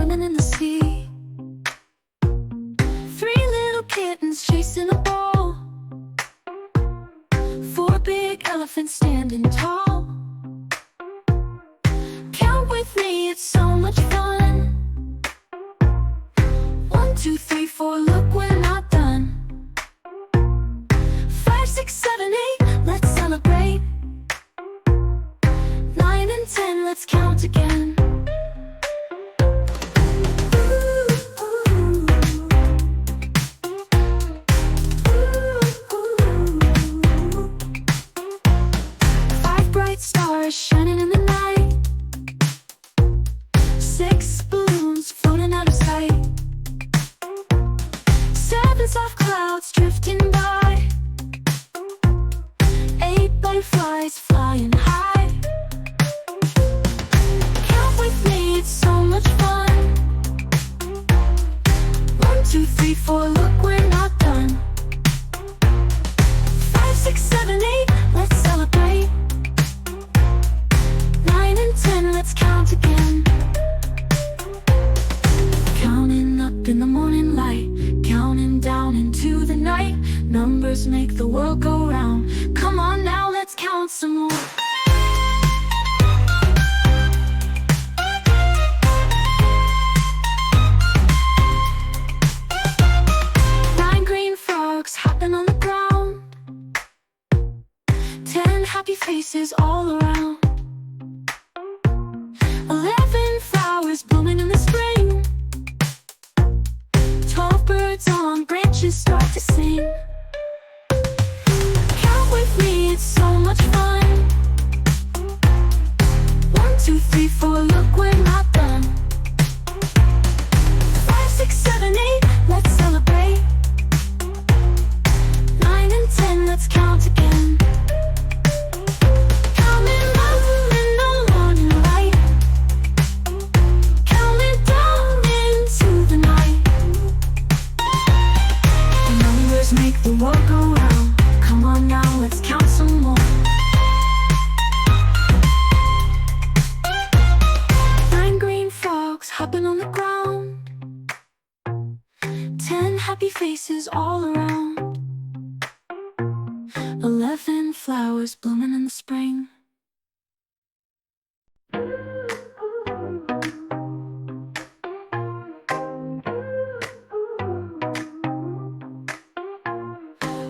swimming in the sea. Three little kittens chasing a ball. Four big elephants standing tall. Count with me, it's so much fun. 1, 2, 3, 4, look, we're not done. 5, 6, 7, 8, let's celebrate. 9 and 10, let's count again. 5 bright stars shining in the night. 6 balloons floating out of sight. 7 soft clouds drifting by. 8 butterflies flying high. Count with me, it's so much fun. 1, 2, 3, 4, look, we're not done. 5, 6, 7, 8, let's celebrate. 9 and 10, let's count again. Counting up in the morning light, counting down into the night. Numbers make the world go round. Come on now, let's count some more. 9 green frogs hopping on the ground. 10 happy faces all around. 11 flowers blooming in the spring. 12 birds on branches start to sing. Count with me, it's so much fun. 1, 2, 3, 4, look, we're not done. 5, 6, 7, 8, let's celebrate. 9 and 10, let's count again. Counting up in the morning light, counting down into the night. The numbers make the world go round. Come on now, let's count some more. 9 green frogs hopping on the ground. 10 happy faces all around. 11 flowers blooming in the spring.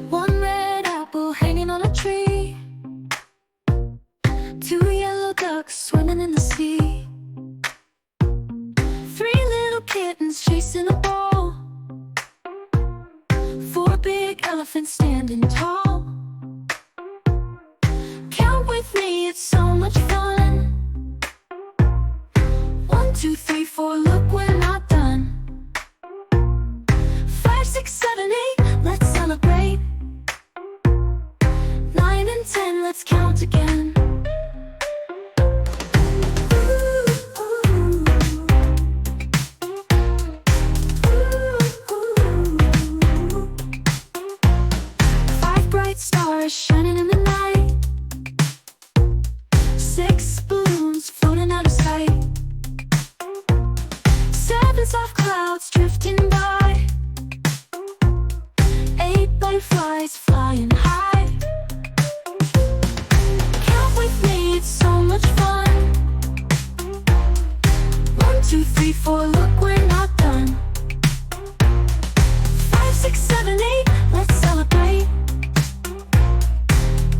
One red apple hanging on a tree. 2 yellow ducks swimming in the sea. 3 little kittens chasing a ball. 4 big elephants standing tall. Count with me, it's so much fun. 1, 2, 3, 4, look, we're not done. 5, 6, 7, 8, let's celebrate. 9 and 10, let's count again. 5 bright stars shining in the night. 6 balloons floating out of sight. 7 soft clouds drifting by. 8 butterflies flying high. Count with me, it's so much fun. 1, 2, 3, 4, look, we're not done. 5, 6, 7, 8, let's celebrate.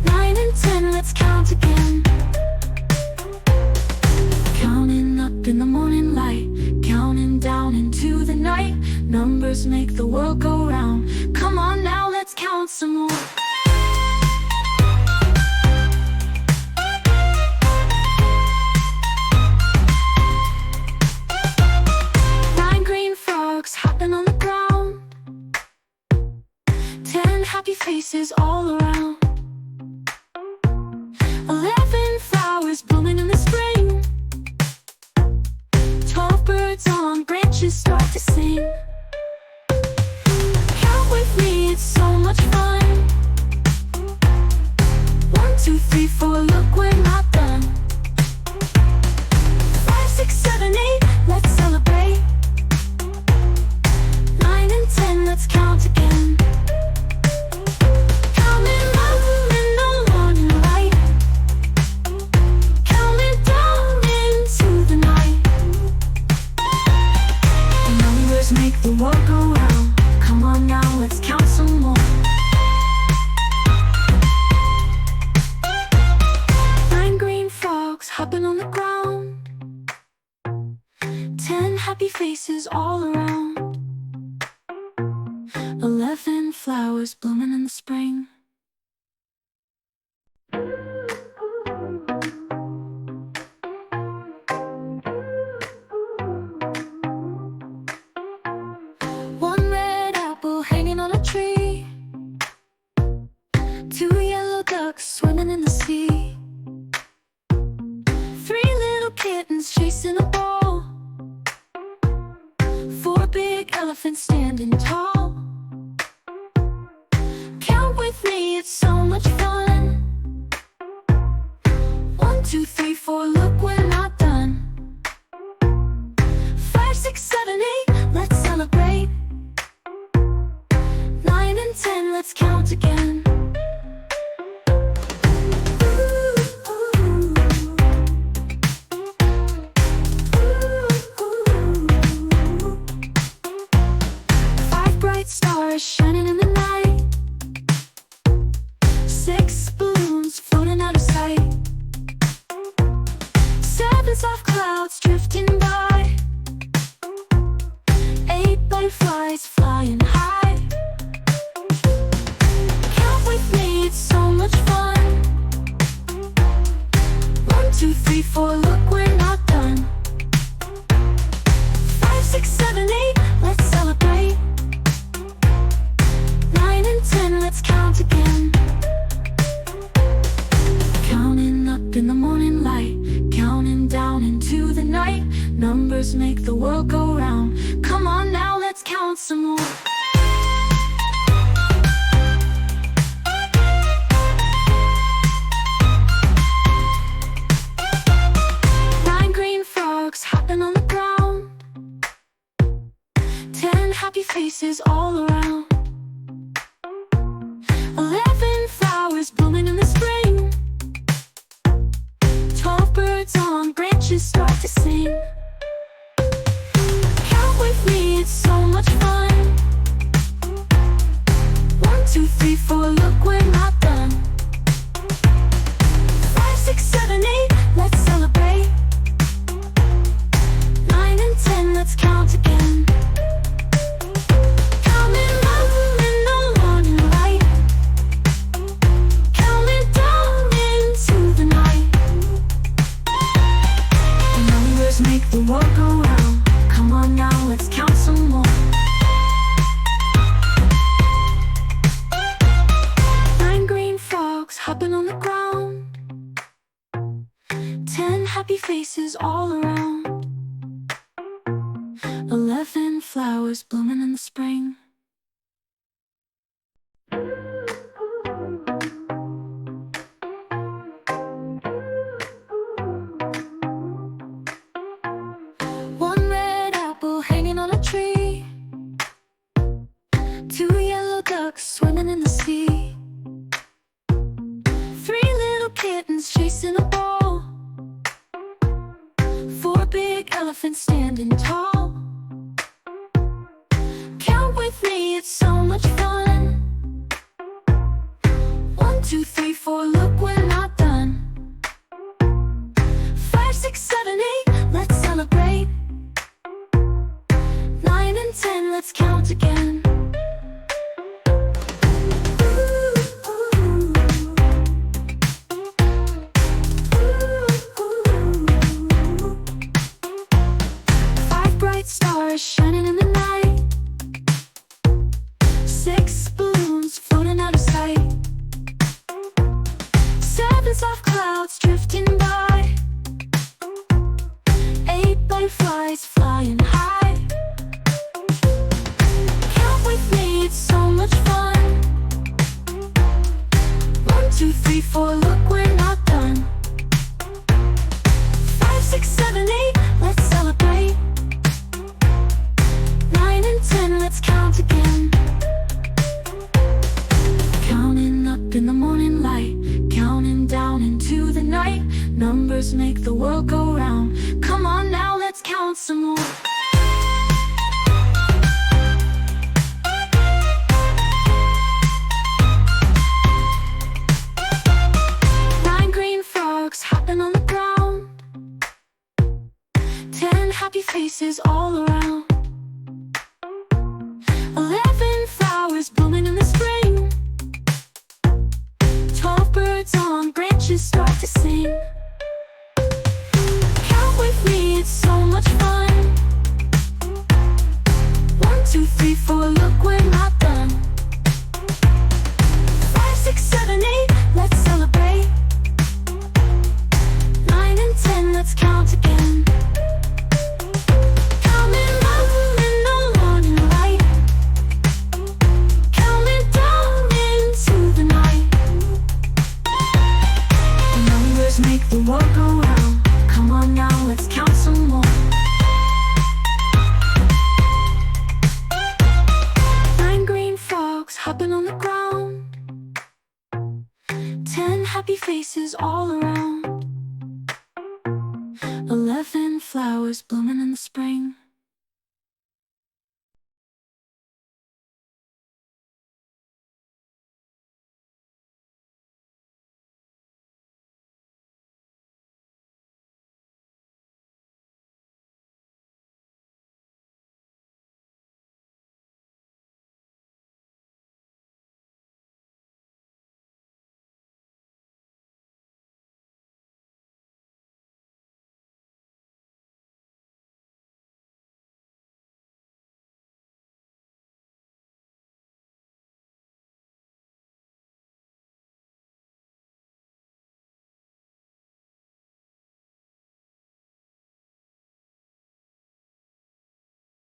9 and 10, let's count again. Counting up in the morning light, counting down into the night. Numbers make the world go round. Come on now, let's count some more. 9 green frogs hopping on the ground. 10 happy faces all around. 11 flowers blooming in the spring. 12 birds on branches start to sing. Count with me, it's so much fun. 1, 2, 3, 4, look, we're not done. 5, 6, 7, 8, let's celebrate. Numbers make the world go round. Come on now, let's count some more. 9 green frogs hopping on the ground. 10 happy faces all around. 11 flowers blooming in the spring. One red apple hanging on a tree. 2 yellow ducks swimming in the sea. 3 little kittens chasing a ball. 4 big elephants standing tall. Count with me, it's so much fun. 1, 2, 3, 4, look, we're not done. 5, 6, 7, 8, let's celebrate. 9 and 10, let's count again. 5 bright stars shining in the night. 6 balloons floating out of sight. 7 soft clouds drifting by. 8 butterflies flying high. Count with me, it's so much fun. 1, 2, 3, 4, look, we're not done. 5, 6, 7, 8, let's celebrate. 9 and 10, let's count again. Counting up in the morning light, counting down into the night. Numbers make the world go round. Come on now, let's count some more. 9 green frogs hopping on the ground. 10 happy faces all around. 11 flowers blooming in the spring. 12 birds on branches start to sing. Count with me, it's so much fun. 1, 2, 3, 4, look, we're not done. 5, 6, 7, 8, let's celebrate. 9 and 10, let's count again. Counting up in the morning light, counting down into the night. The numbers make the world go round. Come on now, let's count some more. 9 green frogs hopping on the ground. 10 happy faces all around. 11 flowers blooming in the spring. One red apple hanging on a tree. 2 yellow ducks swimming in the sea. 3 little kittens chasing a ball. 4 big elephants standing tall. Count with me, it's so much fun. 1, 2, 3, 4, look, we're not done. 5, 6, 7, 8, let's celebrate. 9 and 10, let's count again. 5 bright stars shining in the night. 6 balloons floating out of sight. 7 soft clouds drifting by. 8 butterflies flying high. Count with me, it's so much fun. 1, 2, 3, 4, look, we're not done. 5, 6, 7, 8, let's celebrate. start to sing. Count with me, it's so much fun. 1, 2, 3, 4, look, we're not done. 5, 6, 7, 8, let's celebrate. 9 and 10, let's count again. Counting up in the morning light, counting down into the night. The numbers make the world go round. Come on now, let's count some more. 9 green frogs hopping on the ground. 10 happy faces all around. 11 flowers blooming in the spring.